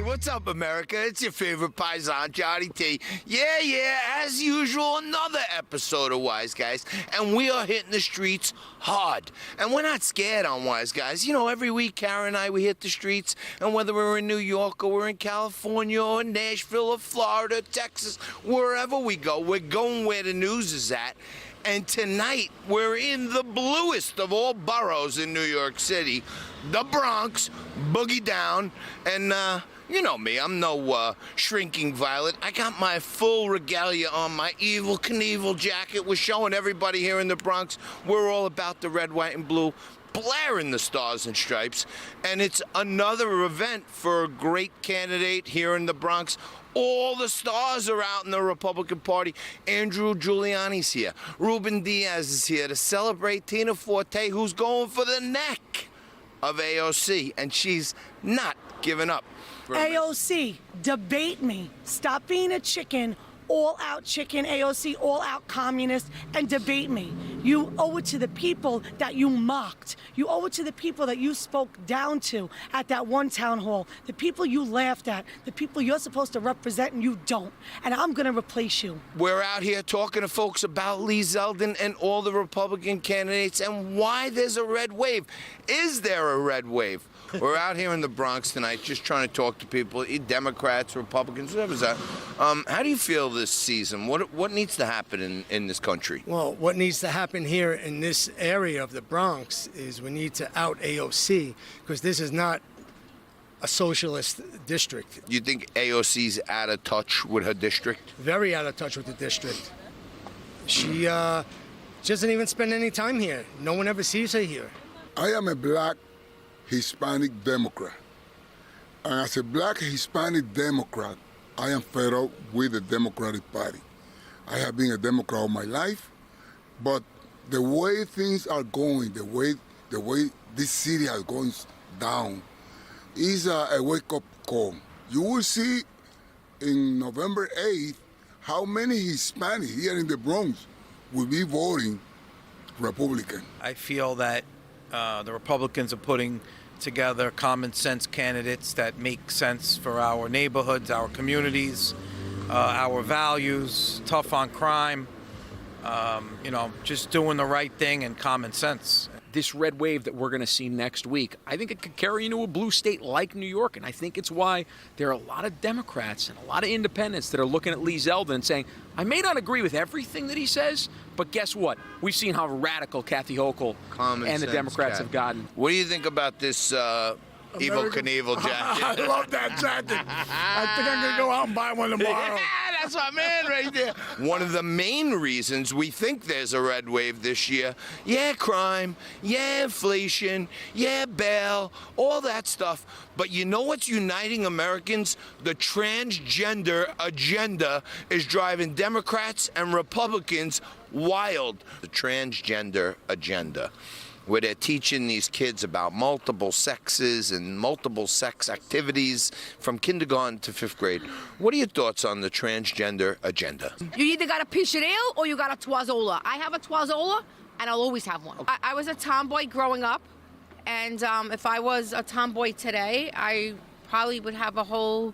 what's up, America? It's your favorite paisan, Johnny T. Yeah, as usual, another episode of Wise Guys, and we are hitting the streets hard. And we're not scared on Wise Guys. You know, every week, Karen and I, we hit the streets, and whether we're in New York or we're in California or Nashville or Florida, Texas, wherever we go, we're going where the news is at. And tonight, we're in the bluest of all boroughs in New York City, the Bronx, boogie down, and you know me, I'm no shrinking violet. I got my full regalia on, my Evel Knievel jacket. We're showing everybody here in the Bronx we're all about the red, white, and blue, blaring the stars and stripes. And it's another event for a great candidate here in the Bronx. All the stars are out in the Republican Party. Andrew Giuliani's here. Ruben Diaz is here to celebrate Tina Forte, who's going for the neck of AOC, and she's not giving up. AOC, debate me. Stop being a chicken, all-out chicken, AOC, all-out communist, and debate me. You owe it to the people that you mocked. You owe it to the people that you spoke down to at that one town hall, the people you laughed at, the people you're supposed to represent and you don't. And I'm going to replace you. We're out here talking to folks about Lee Zeldin and all the Republican candidates and why there's a red wave. Is there a red wave? We're out here in the Bronx tonight just trying to talk to people, Democrats, Republicans, whatever's that. How do you feel this season? What needs to happen in this country? Well, what needs to happen here in this area of the Bronx is we need to out AOC, because this is not a socialist district. You think AOC's out of touch with her district? Very out of touch with the district. She doesn't even spend any time here. No one ever sees her here. I am a black Hispanic Democrat. And as a black Hispanic Democrat, I am fed up with the Democratic Party. I have been a Democrat all my life, but the way things are going, the way this city is going down, is a wake-up call. You will see in November 8th how many Hispanics here in the Bronx will be voting Republican. I feel that the Republicans are putting together common sense candidates that make sense for our neighborhoods, our communities, our values, tough on crime, just doing the right thing and common sense. This red wave that we're going to see next week, I think it could carry into a blue state like New York, and I think it's why there are a lot of Democrats and a lot of independents that are looking at Lee Zeldin and saying, I may not agree with everything that he says, but guess what? We've seen how radical Kathy Hochul and the Democrats have gotten. What do you think about this Evel Knievel jacket? I love that jacket. I think I'm going to go out and buy one tomorrow. Yeah, that's my man right there. One of the main reasons we think there's a red wave this year, yeah, crime, yeah, inflation, yeah, bail, all that stuff. But you know what's uniting Americans? The transgender agenda is driving Democrats and Republicans wild. The transgender agenda, where they're teaching these kids about multiple sexes and multiple sex activities from kindergarten to 5th grade. What are your thoughts on the transgender agenda? You either got a Picharil or you got a Twazola. I have a Twazola, and I'll always have one. I was a tomboy growing up, and if I was a tomboy today, I probably would have a whole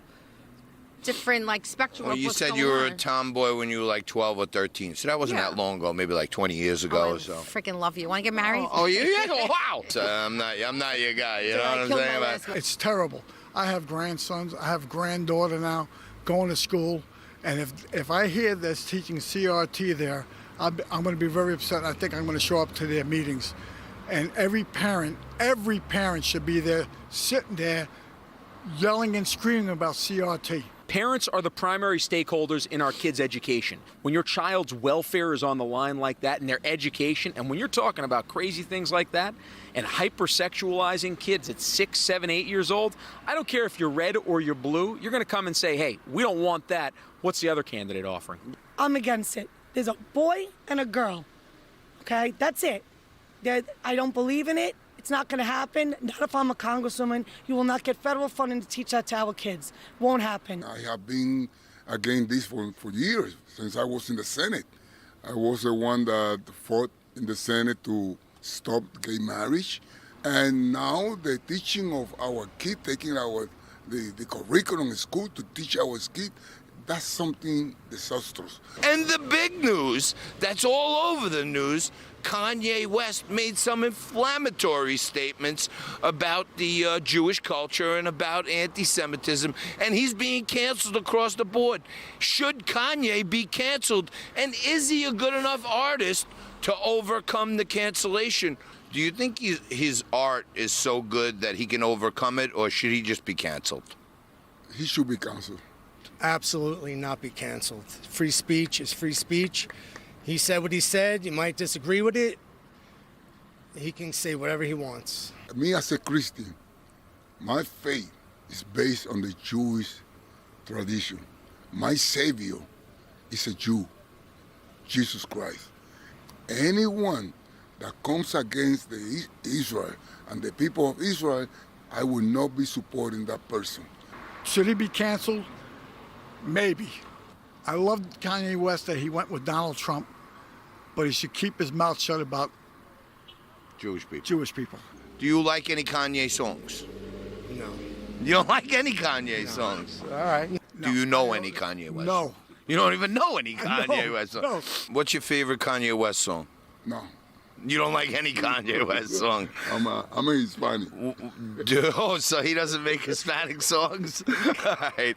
different spectrum of what's going on. You said you were a tomboy when you were like 12 or 13, so that wasn't that long ago, maybe like 20 years ago or so. I freaking love you. Want to get married? Oh, yeah? Wow. So I'm not your guy, you know what I'm saying? It's terrible. I have grandsons. I have granddaughter now going to school, and if I hear this teaching CRT there, I'm going to be very upset. I think I'm going to show up to their meetings. And every parent should be there, sitting there, yelling and screaming about CRT. Parents are the primary stakeholders in our kids' education. When your child's welfare is on the line like that and their education, and when you're talking about crazy things like that and hypersexualizing kids at 6, 7, 8 years old, I don't care if you're red or you're blue, you're going to come and say, hey, we don't want that. What's the other candidate offering? I'm against it. There's a boy and a girl, okay? That's it. I don't believe in it. It's not going to happen. Not if I'm a congresswoman. You will not get federal funding to teach that to our kids. Won't happen. I have been against this for years, since I was in the Senate. I was the one that fought in the Senate to stop gay marriage. And now the teaching of our kids, taking our the curriculum in school to teach our kids, that's something disastrous. And the big news that's all over the news, Kanye West made some inflammatory statements about the Jewish culture and about anti-Semitism, and he's being canceled across the board. Should Kanye be canceled, and is he a good enough artist to overcome the cancellation? Do you think his art is so good that he can overcome it, or should he just be canceled? He should be canceled. Absolutely not be canceled. Free speech is free speech. He said what he said. You might disagree with it. He can say whatever he wants. Me as a Christian, my faith is based on the Jewish tradition. My Savior is a Jew, Jesus Christ. Anyone that comes against the Israel and the people of Israel, I will not be supporting that person. Should he be canceled? Maybe. I loved Kanye West that he went with Donald Trump, but he should keep his mouth shut about Jewish people. Jewish people. Do you like any Kanye songs? No. You don't like any Kanye songs? All right. Do you know any Kanye West? No. You don't even know any Kanye West songs? No. What's your favorite Kanye West song? No, You don't like any Kanye West song? I'm a Hispanic. Oh, so he doesn't make Hispanic songs? All right.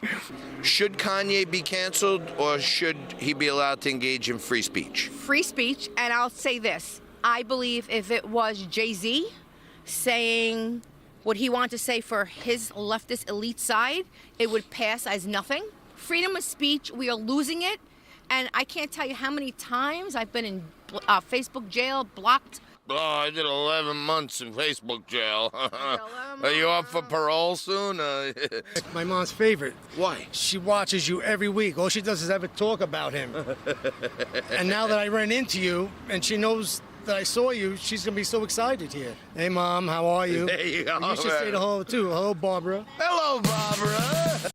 Should Kanye be canceled, or should he be allowed to engage in free speech? Free speech, and I'll say this. I believe if it was Jay-Z saying what he wanted to say for his leftist elite side, it would pass as nothing. Freedom of speech, we are losing it. And I can't tell you how many times I've been in Facebook jail, blocked. Oh, I did 11 months in Facebook jail. Are you up for parole soon? My mom's favorite. Why? She watches you every week. All she does is ever talk about him. And now that I ran into you and she knows that I saw you, she's going to be so excited here. Hey, Mom, how are you? There you go, And you should man. say the hello, too. Hello, Barbara. Hello, Barbara.